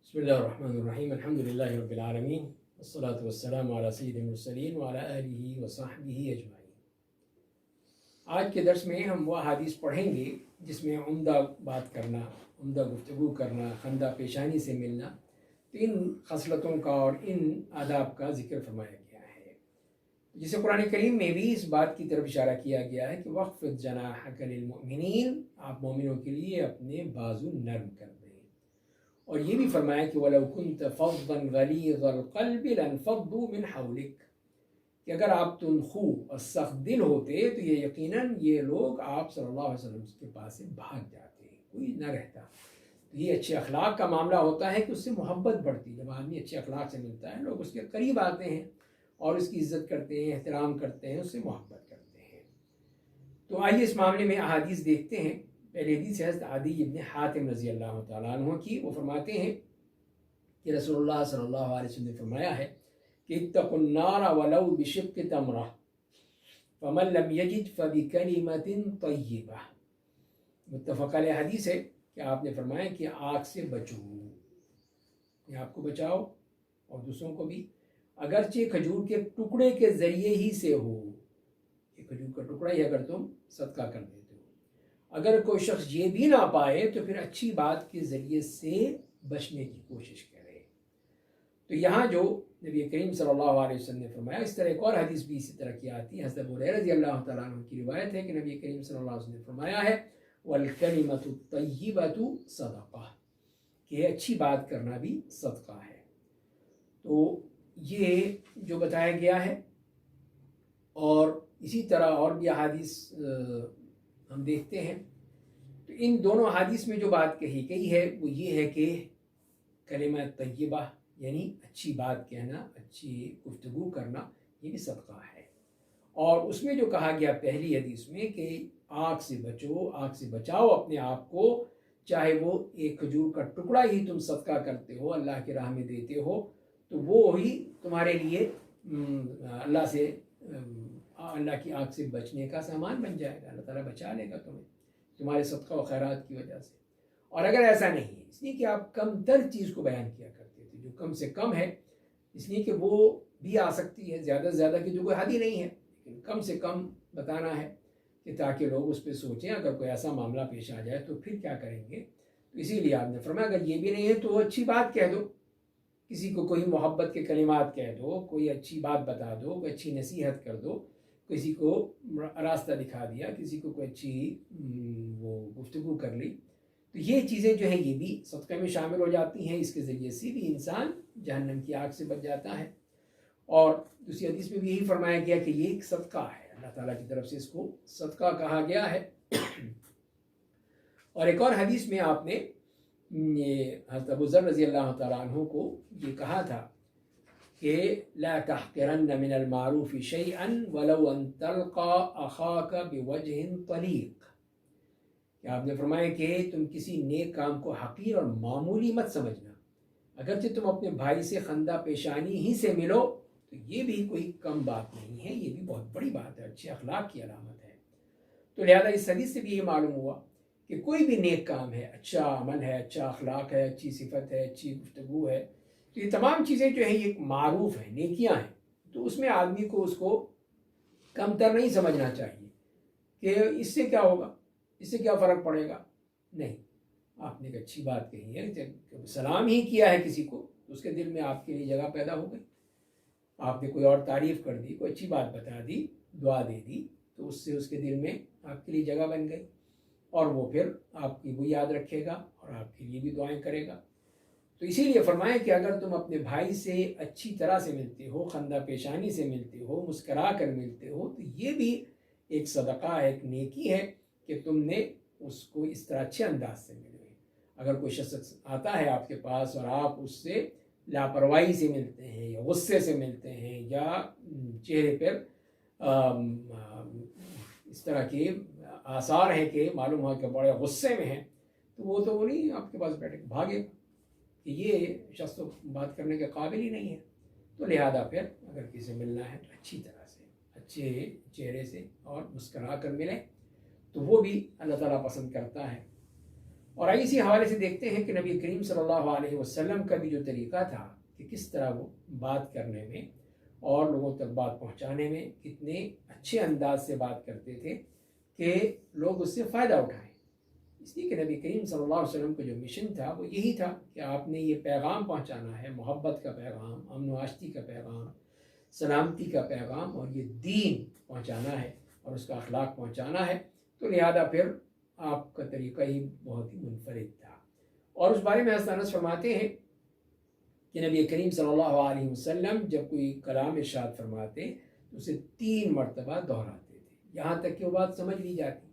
بسم اللہ الرحمن الرحیم الحمد للہ رب العالمین والصلاة والسلام علی سید المرسلین وعلی آلہ وصحبہ اجمعین۔ آج کے درس میں ہم وہ حدیث پڑھیں گے جس میں عمدہ بات کرنا، عمدہ گفتگو کرنا، خندہ پیشانی سے ملنا، تو ان خصلتوں کا اور ان آداب کا ذکر فرمایا گیا ہے، جسے قرآن کریم میں بھی اس بات کی طرف اشارہ کیا گیا ہے کہ وَخْفِضْ جَنَاحَكَ لِلْمُؤْمِنِينَ، آپ مومنوں کے لیے اپنے بازو نرم کر دیں۔ اور یہ بھی فرمایا کہ وَلَوْ كُنْتَ فَظًّا غَلِيظَ الْقَلْبِ لَانفَضُّوا مِنْ حَوْلِكَ، کہ اگر آپ تندخو اور سخت دل ہوتے تو یہ یقیناً یہ لوگ آپ صلی اللہ علیہ وسلم کے پاس سے بھاگ جاتے، کوئی نہ رہتا۔ تو یہ اچھے اخلاق کا معاملہ ہوتا ہے کہ اس سے محبت بڑھتی، جب آدمی اچھے اخلاق سے ملتا ہے لوگ اس کے قریب آتے ہیں اور اس کی عزت کرتے ہیں، احترام کرتے ہیں، اس سے محبت کرتے ہیں۔ تو آئیے اس معاملے میں احادیث دیکھتے ہیں۔ پہلی حدیث ہے حضرت عدی بن حاتم رضی اللہ تعالیٰ عنہ کی، وہ فرماتے ہیں کہ رسول اللہ صلی اللہ علیہ وسلم نے فرمایا ہے کہ اتقوا النار ولو بشق تمرہ فمن لم یجد فبکلمۃ طیبہ۔ متفق علیہ حدیث ہے کہ آپ نے فرمایا کہ آگ سے بچو، اپنے آپ کو بچاؤ اور دوسروں کو بھی، اگرچہ کھجور کے ٹکڑے کے ذریعے ہی سے ہو، کہ کھجور کا ٹکڑا ہی اگر تم صدقہ کر دیتے ہو، اگر کوئی شخص یہ بھی نہ پائے تو پھر اچھی بات کے ذریعے سے بچنے کی کوشش کرے۔ تو یہاں جو نبی کریم صلی اللہ علیہ وسلم نے فرمایا، اس طرح ایک اور حدیث بھی اسی طرح کی آتی ہے، حضرت ابو ہریرہ رضی اللہ تعالیٰ عنہ کی روایت ہے کہ نبی کریم صلی اللہ علیہ وسلم نے فرمایا ہے وَالْكَلِمَةُ الطَّيِّبَةُ صَدَقَةٌ، کہ اچھی بات کرنا بھی صدقہ ہے۔ تو یہ جو بتایا گیا ہے، اور اسی طرح اور بھی احادیث ہم دیکھتے ہیں، تو ان دونوں حدیث میں جو بات کہی گئی ہے وہ یہ ہے کہ کلمہ طیبہ یعنی اچھی بات کہنا، اچھی گفتگو کرنا، یہ بھی صدقہ ہے۔ اور اس میں جو کہا گیا پہلی حدیث میں کہ آگ سے بچو، آگ سے بچاؤ اپنے آپ کو، چاہے وہ ایک کھجور کا ٹکڑا ہی تم صدقہ کرتے ہو، اللہ کی راہ میں دیتے ہو، تو وہ ہی تمہارے لیے اللہ کی آگ سے بچنے کا سامان بن جائے گا، اللہ تعالیٰ بچا لے گا تمہیں تمہارے صدقہ و خیرات کی وجہ سے۔ اور اگر ایسا نہیں ہے، اس لیے کہ آپ کم تر چیز کو بیان کیا کرتے تھے، جو کم سے کم ہے، اس لیے کہ وہ بھی آ سکتی ہے، زیادہ سے زیادہ کی جو کوئی حد ہی نہیں ہے، لیکن کم سے کم بتانا ہے کہ تاکہ لوگ اس پہ سوچیں اگر کوئی ایسا معاملہ پیش آ جائے تو پھر کیا کریں گے۔ تو اسی لیے آپ نے فرمایا اگر یہ بھی نہیں ہے تو اچھی بات کہہ دو، کسی کو کوئی محبت کے کلمات کہہ دو، کوئی اچھی بات بتا دو، کوئی اچھی نصیحت کر دو، کسی کو راستہ دکھا دیا، کسی کو کوئی اچھی وہ گفتگو کر لی، تو یہ چیزیں جو ہیں یہ بھی صدقے میں شامل ہو جاتی ہیں، اس کے ذریعے سے بھی انسان جہنم کی آگ سے بچ جاتا ہے۔ اور دوسری حدیث میں بھی یہی فرمایا گیا کہ یہ ایک صدقہ ہے، اللہ تعالیٰ کی طرف سے اس کو صدقہ کہا گیا ہے۔ اور ایک اور حدیث میں آپ نے یہ حضرت ابو ذر رضی اللہ تعالیٰ عنہ کو یہ کہا تھا کہ لا تحقرن من المعروف شيئا ولو ان تلقى اخاك بوجه طليق، کہ آپ نے فرمایا کہ تم کسی نیک کام کو حقیر اور معمولی مت سمجھنا، اگرچہ تم اپنے بھائی سے خندہ پیشانی ہی سے ملو تو یہ بھی کوئی کم بات نہیں ہے، یہ بھی بہت بڑی بات ہے، اچھے اخلاق کی علامت ہے۔ تو لہذا اس حدیث سے بھی یہ معلوم ہوا کہ کوئی بھی نیک کام ہے، اچھا عمل ہے، اچھا اخلاق ہے، اچھی صفت ہے، اچھی گفتگو ہے، تو یہ تمام چیزیں جو ہیں یہ معروف ہیں، نیکیاں ہیں، تو اس میں آدمی کو اس کو کم تر نہیں سمجھنا چاہیے کہ اس سے کیا ہوگا، اس سے کیا فرق پڑے گا۔ نہیں، آپ نے ایک اچھی بات کہی ہے، جب سلام ہی کیا ہے کسی کو تو اس کے دل میں آپ کے لیے جگہ پیدا ہو گئی، آپ نے کوئی اور تعریف کر دی، کوئی اچھی بات بتا دی، دعا دے دی، تو اس سے اس کے دل میں آپ کے لیے جگہ بن گئی، اور وہ پھر آپ کی وہ یاد رکھے گا اور آپ کے لیے بھی دعائیں کرے گا۔ تو اسی لیے فرمائیں کہ اگر تم اپنے بھائی سے اچھی طرح سے ملتے ہو، خندہ پیشانی سے ملتے ہو، مسکرا کر ملتے ہو، تو یہ بھی ایک صدقہ ہے، ایک نیکی ہے کہ تم نے اس کو اس طرح اچھے انداز سے ملے۔ اگر کوئی شخص آتا ہے آپ کے پاس اور آپ اس سے لاپرواہی سے ملتے ہیں یا غصے سے ملتے ہیں یا چہرے پر اس طرح کے آثار ہیں کہ معلوم ہوا کہ بڑے غصے میں ہیں، تو وہ نہیں آپ کے پاس بیٹھے بھاگے کہ یہ شخص تو بات کرنے کے قابل ہی نہیں ہے۔ تو لہذا پھر اگر کسی سے ملنا ہے تو اچھی طرح سے، اچھے چہرے سے اور مسکرا کر ملیں، تو وہ بھی اللہ تعالیٰ پسند کرتا ہے۔ اور اسی حوالے سے دیکھتے ہیں کہ نبی کریم صلی اللہ علیہ وسلم کا بھی جو طریقہ تھا کہ کس طرح وہ بات کرنے میں اور لوگوں تک بات پہنچانے میں کتنے اچھے انداز سے بات کرتے تھے کہ لوگ اس سے فائدہ اٹھائیں. اس لیے کہ نبی کریم صلی اللہ علیہ وسلم کا جو مشن تھا وہ یہی تھا کہ آپ نے یہ پیغام پہنچانا ہے، محبت کا پیغام، امن و آشتی کا پیغام، سلامتی کا پیغام، اور یہ دین پہنچانا ہے اور اس کا اخلاق پہنچانا ہے. تو لہذا پھر آپ کا طریقہ ہی بہت ہی منفرد تھا. اور اس بارے میں حضرت انس فرماتے ہیں کہ نبی کریم صلی اللہ علیہ وسلم جب کوئی کلام ارشاد فرماتے تو اسے 3 مرتبہ دہراتے تھے یہاں تک کہ وہ بات سمجھ لی جاتی.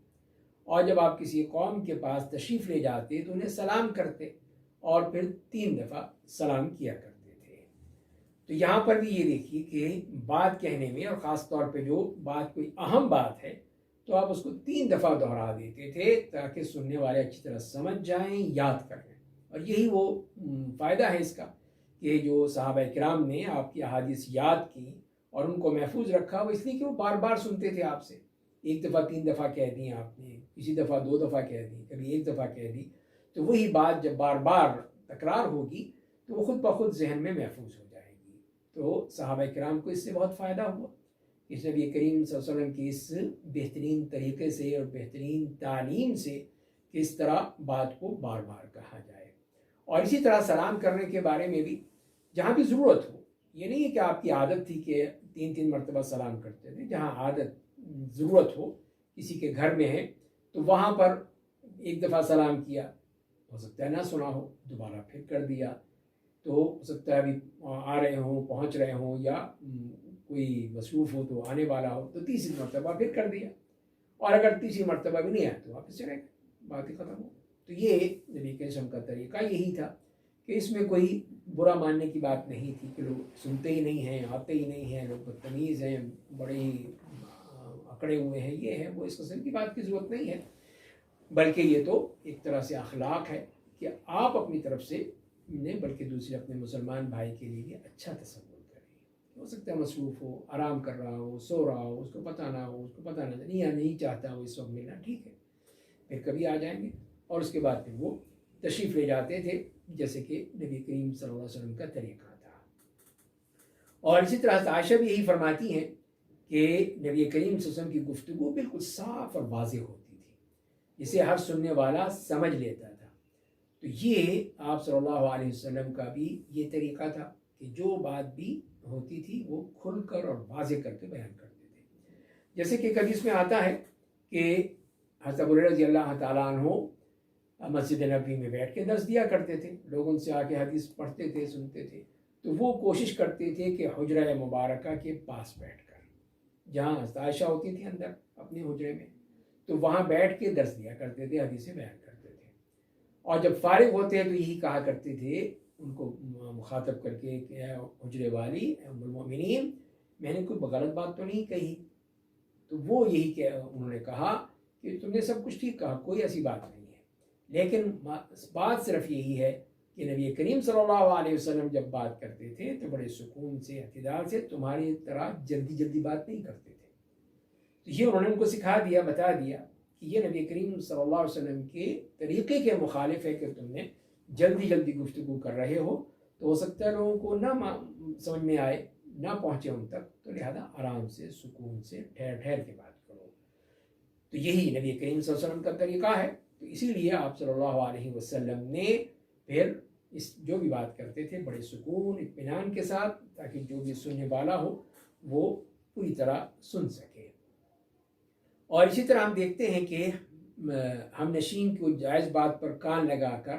اور جب آپ کسی قوم کے پاس تشریف لے جاتے تو انہیں سلام کرتے اور پھر 3 دفعہ سلام کیا کرتے تھے. تو یہاں پر بھی یہ دیکھیے کہ بات کہنے میں، اور خاص طور پہ جو بات کوئی اہم بات ہے، تو آپ اس کو 3 دفعہ دہرا دیتے تھے تاکہ سننے والے اچھی طرح سمجھ جائیں، یاد کریں. اور یہی وہ فائدہ ہے اس کا کہ جو صحابہ کرام نے آپ کی احادیث یاد کی اور ان کو محفوظ رکھا، وہ اس لیے کہ وہ بار بار سنتے تھے آپ سے. 1 دفعہ 3 دفعہ کہہ دی آپ نے، کسی دفعہ 2 دفعہ کہہ دی، کبھی 1 دفعہ کہہ دی، تو وہی بات جب بار بار تکرار ہوگی تو وہ خود بخود ذہن میں محفوظ ہو جائے گی. تو صحابہ کرام کو اس سے بہت فائدہ ہوا. اس نبی کریم صلی اللہ علیہ وسلم کی اس بہترین طریقے سے اور بہترین تعلیم سے کس طرح بات کو بار بار کہا جائے. اور اسی طرح سلام کرنے کے بارے میں بھی جہاں بھی ضرورت ہو، یہ نہیں ہے کہ آپ کی عادت تھی کہ 3 مرتبہ سلام کرتے تھے. جہاں عادت ضرورت ہو، کسی کے گھر میں ہے تو وہاں پر 1 دفعہ سلام کیا، ہو سکتا ہے نہ سنا ہو، دوبارہ پھر کر دیا. تو ہو سکتا ہے ابھی آ رہے ہوں، پہنچ رہے ہوں، یا کوئی مصروف ہو تو آنے والا ہو، تو 3 مرتبہ پھر کر دیا. اور اگر 3 مرتبہ بھی نہیں آیا تو واپس چلے گئے، بات ہی ختم ہو. تو یہ نبی کے اسلام کا طریقہ یہی تھا کہ اس میں کوئی برا ماننے کی بات نہیں تھی کہ لوگ سنتے ہی نہیں ہیں، آتے ہی نہیں ہیں، لوگ بدتمیز ہیں، بڑے ہی اکڑے ہوئے ہیں، یہ ہے وہ. اس قسم کی بات کی ضرورت نہیں ہے، بلکہ یہ تو ایک طرح سے اخلاق ہے کہ آپ اپنی طرف سے نہیں بلکہ دوسرے اپنے مسلمان بھائی کے لیے اچھا تصور کریں. ہو سکتا ہے مصروف ہو، آرام کر رہا ہو، سو رہا ہو، اس کو پتہ نہ ہو، اس کو پتہ نہ نہیں چاہتا وہ اس وقت ملنا، ٹھیک ہے، پھر کبھی آ جائیں گے. اور اس کے بعد پھر وہ تشریف لے جاتے تھے جیسے کہ نبی کریم صلی اللہ علیہ وسلم کا طریقہ تھا. اور اسی طرح عائشہ بھی یہی فرماتی ہیں کہ نبی کریم صلی اللہ علیہ وسلم کی گفتگو بالکل صاف اور واضح ہوتی تھی، جسے ہر سننے والا سمجھ لیتا تھا. تو یہ آپ صلی اللہ علیہ وسلم کا بھی یہ طریقہ تھا کہ جو بات بھی ہوتی تھی وہ کھل کر اور واضح کر کے بیان کرتے تھے. جیسے کہ کبھی اس میں آتا ہے کہ حضرت ابو ہریرہ رضی اللہ تعالیٰ عنہ مسجد نبوی میں بیٹھ کے درس دیا کرتے تھے، لوگ ان سے آ کے حدیث پڑھتے تھے، سنتے تھے. تو وہ کوشش کرتے تھے کہ حجرہ مبارکہ کے پاس بیٹھ کر، جہاں حضرت عائشہ ہوتی تھی اندر اپنے حجرے میں، تو وہاں بیٹھ کے درس دیا کرتے تھے، حدیثیں بیان کرتے تھے. اور جب فارغ ہوتے تو یہی کہا کرتے تھے ان کو مخاطب کر کے کہ اے حجرے والی، اے ام المؤمنین، میں نے کوئی غلط بات تو نہیں کہی؟ تو وہ یہی کہ انہوں نے کہا کہ تم نے سب کچھ ٹھیک کہا، کوئی ایسی بات نہیں ہے، لیکن بات صرف یہی ہے کہ نبی کریم صلی اللہ علیہ وسلم جب بات کرتے تھے تو بڑے سکون سے، اعتدال سے، تمہاری طرح جلدی بات نہیں کرتے تھے. تو یہ انہوں نے ان کو سکھا دیا، بتا دیا کہ یہ نبی کریم صلی اللہ علیہ وسلم کے طریقے کے مخالف ہے کہ تم نے جلدی گفتگو کر رہے ہو، تو ہو سکتا ہے لوگوں کو نہ سمجھ میں آئے، نہ پہنچے ان تک. تو لہذا آرام سے، سکون سے، ٹھہر کے بات کرو. تو یہی نبی کریم صلی اللہ علیہ وسلم کا طریقہ ہے. تو اسی لیے آپ صلی اللہ علیہ وسلم نے پھر جو بھی بات کرتے تھے بڑے سکون، اطمینان کے ساتھ، تاکہ جو بھی سننے والا ہو وہ پوری طرح سن سکے. اور اسی طرح ہم دیکھتے ہیں کہ ہم نشین کو جائز بات پر کان لگا کر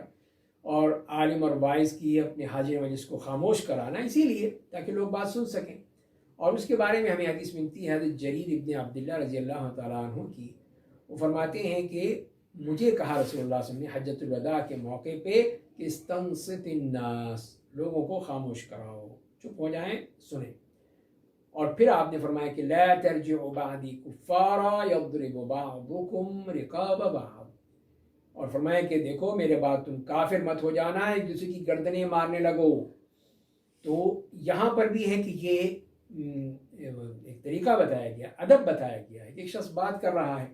اور عالم اور واعظ کی اپنے حاضر مجلس کو خاموش کرانا، اسی لیے تاکہ لوگ بات سن سکیں. اور اس کے بارے میں ہمیں حدیث ملتی ہے حضرت جریر ابن عبداللہ رضی اللہ تعالیٰ عنہ کی. وہ فرماتے ہیں کہ مجھے کہا رسول اللہ صلی اللہ علیہ وسلم نے حجۃ الوداع کے موقع پہ کہ استنصت الناس، لوگوں کو خاموش کراؤ، چپ ہو جائیں، سنیں. اور پھر آپ نے فرمایا کہ لا ترجعوا بعدی کفارا یضرب بعضکم رقاب بعض، اور فرمایا کہ دیکھو میرے بعد تم کافر مت ہو جانا، ایک دوسرے کی گردنیں مارنے لگو. تو یہاں پر بھی ہے کہ یہ ایک طریقہ بتایا گیا، ادب بتایا گیا ہے کہ ایک شخص بات کر رہا ہے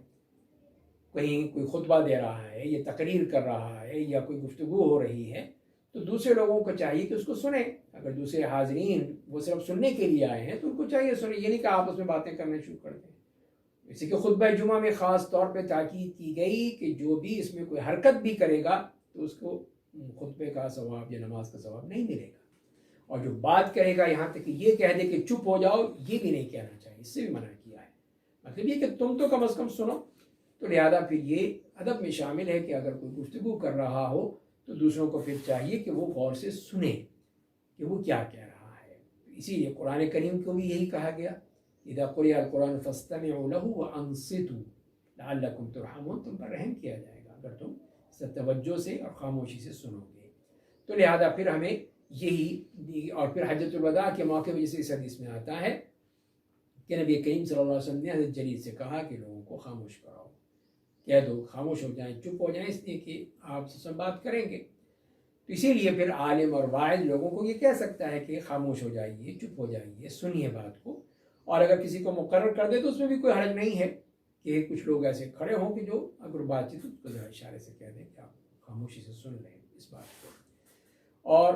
کہیں کوئی خطبہ دے رہا ہے یا تقریر کر رہا ہے یا کوئی گفتگو ہو رہی ہے تو دوسرے لوگوں کو چاہیے کہ اس کو سنیں. اگر دوسرے حاضرین وہ صرف سننے کے لیے آئے ہیں تو ان کو چاہیے سنیں، یہ نہیں کہ آپس میں باتیں کرنا شروع کر دیں. اسی کہ خطبہ جمعہ میں خاص طور پہ تاکید کی گئی کہ جو بھی اس میں کوئی حرکت بھی کرے گا تو اس کو خطبے کا ثواب یا نماز کا ثواب نہیں ملے گا. اور جو بات کرے گا یہاں تک کہ یہ کہہ دے کہ چپ ہو جاؤ، یہ بھی نہیں کہنا چاہیے، اس سے بھی منع کیا ہے. مطلب یہ کہ تم تو کم از کم سنو. تو لہذا پھر یہ ادب میں شامل ہے کہ اگر کوئی گفتگو کر رہا ہو تو دوسروں کو پھر چاہیے کہ وہ غور سے سنیں کہ وہ کیا کہہ رہا ہے. اسی لیے قرآن کریم کو بھی یہی کہا گیا، اذا قرئ القرآن فاستمعوا له وانصتوا لعلکم ترحمون، تم پر رحم کیا جائے گا اگر تم توجہ سے اور خاموشی سے سنو گے. تو لہذا پھر ہمیں یہی، اور پھر حجۃ الوداع کے موقع پہ جیسے اس حدیث میں آتا ہے کہ نبی کریم صلی اللہ علیہ وسلم نے حضرت جلیل سے کہا کہ لوگوں کو خاموش کراؤ، کہہ دو خاموش ہو جائیں، چپ ہو جائیں، اس لیے کہ آپ سے بات کریں گے. تو اسی لیے پھر عالم اور واعظ لوگوں کو یہ کہہ سکتا ہے کہ خاموش ہو جائیے، چپ ہو جائیے، سنیے بات کو. اور اگر کسی کو مقرر کر دے تو اس میں بھی کوئی حرج نہیں ہے کہ کچھ لوگ ایسے کھڑے ہوں کہ جو اگر بات چیت کو ذرا اشارے سے کہہ دیں کہ آپ خاموشی سے سن لیں اس بات کو. اور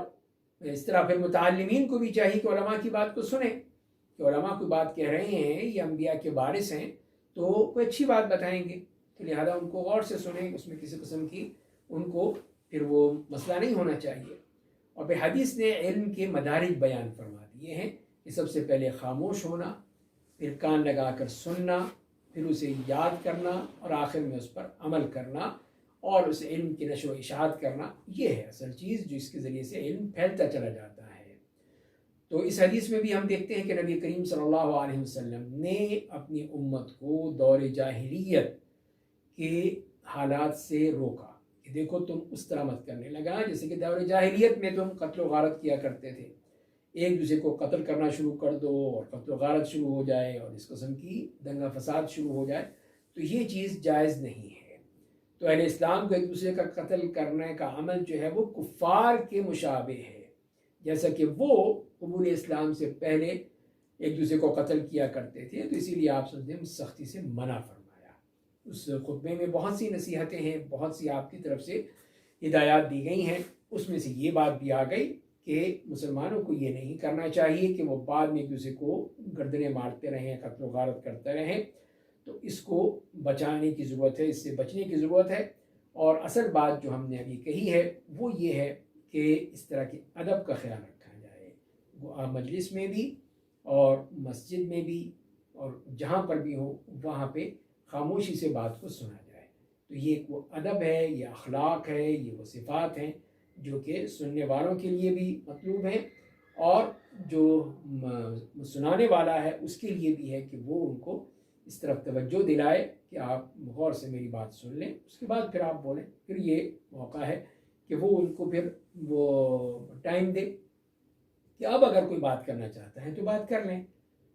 اس طرح پھر متعلمین کو بھی چاہیے کہ علماء کی بات کو سنیں، کہ علماء کوئی بات کہہ رہے ہیں یا انبیاء کے وارث ہیں تو کوئی اچھی بات بتائیں گے تو لہذا ان کو غور سے سنیں، اس میں کسی قسم کی ان کو پھر وہ مسئلہ نہیں ہونا چاہیے. اور پھر حدیث نے علم کے مدارج بیان فرما دیے ہیں کہ سب سے پہلے خاموش ہونا، پھر کان لگا کر سننا، پھر اسے یاد کرنا اور آخر میں اس پر عمل کرنا اور اس علم کی نشر و اشاعت کرنا. یہ ہے اصل چیز جو اس کے ذریعے سے علم پھیلتا چلا جاتا ہے. تو اس حدیث میں بھی ہم دیکھتے ہیں کہ نبی کریم صلی اللہ علیہ وسلم نے اپنی امت کو دور جاہلیت کے حالات سے روکا کہ دیکھو تم اس طرح مت کرنے لگا جیسے کہ دور جاہلیت میں تم قتل و غارت کیا کرتے تھے، ایک دوسرے کو قتل کرنا شروع کر دو اور قتل و غارت شروع ہو جائے اور اس قسم کی دنگا فساد شروع ہو جائے، تو یہ چیز جائز نہیں ہے. تو اہل اسلام کو ایک دوسرے کا قتل کرنے کا عمل جو ہے وہ کفار کے مشابہ ہے، جیسا کہ وہ قبول اسلام سے پہلے ایک دوسرے کو قتل کیا کرتے تھے. تو اسی لیے آپ سمجھتے ہیں سختی سے منع فرمایا. اس خطبے میں بہت سی نصیحتیں ہیں، بہت سی آپ کی طرف سے ہدایات دی گئی ہیں. اس میں سے یہ بات بھی آ گئی کہ مسلمانوں کو یہ نہیں کرنا چاہیے کہ وہ بعد میں ایک دوسرے کو گردنیں مارتے رہیں، قتل و غارت کرتے رہیں. تو اس کو بچانے کی ضرورت ہے، اس سے بچنے کی ضرورت ہے. اور اصل بات جو ہم نے ابھی کہی ہے وہ یہ ہے کہ اس طرح کے ادب کا خیال رکھا جائے، وہ مجلس میں بھی اور مسجد میں بھی اور جہاں پر بھی ہو وہاں پہ خاموشی سے بات کو سنا جائے. تو یہ ایک وہ ادب ہے، یہ اخلاق ہے، یہ وہ صفات ہیں جو کہ سننے والوں کے لیے بھی مطلوب ہیں اور جو سنانے والا ہے اس کے لیے بھی ہے کہ وہ ان کو اس طرف توجہ دلائے کہ آپ غور سے میری بات سن لیں، اس کے بعد پھر آپ بولیں. پھر یہ موقع ہے کہ وہ ان کو پھر وہ ٹائم دے کہ اب اگر کوئی بات کرنا چاہتا ہے تو بات کر لیں،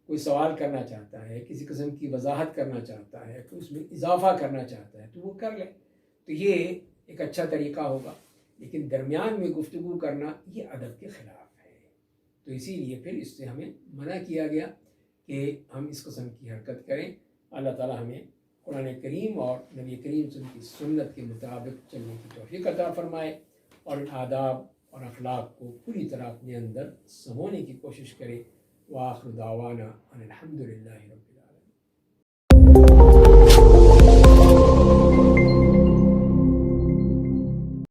کوئی سوال کرنا چاہتا ہے، کسی قسم کی وضاحت کرنا چاہتا ہے، کوئی اس میں اضافہ کرنا چاہتا ہے تو وہ کر لیں. تو یہ ایک اچھا طریقہ ہوگا. لیکن درمیان میں گفتگو کرنا یہ ادب کے خلاف ہے. تو اسی لیے پھر اس سے ہمیں منع کیا گیا کہ ہم اس قسم کی حرکت کریں. اللہ تعالیٰ ہمیں قرآن کریم اور نبی کریم صلی اللہ علیہ وسلم کی سنت کے مطابق چلنے کی توفیق عطا فرمائے اور ان آداب اور اخلاق کو پوری طرح اپنے اندر سمونے کی کوشش کرے. وآخر دعوانا ان الحمد للہ رب العالمین.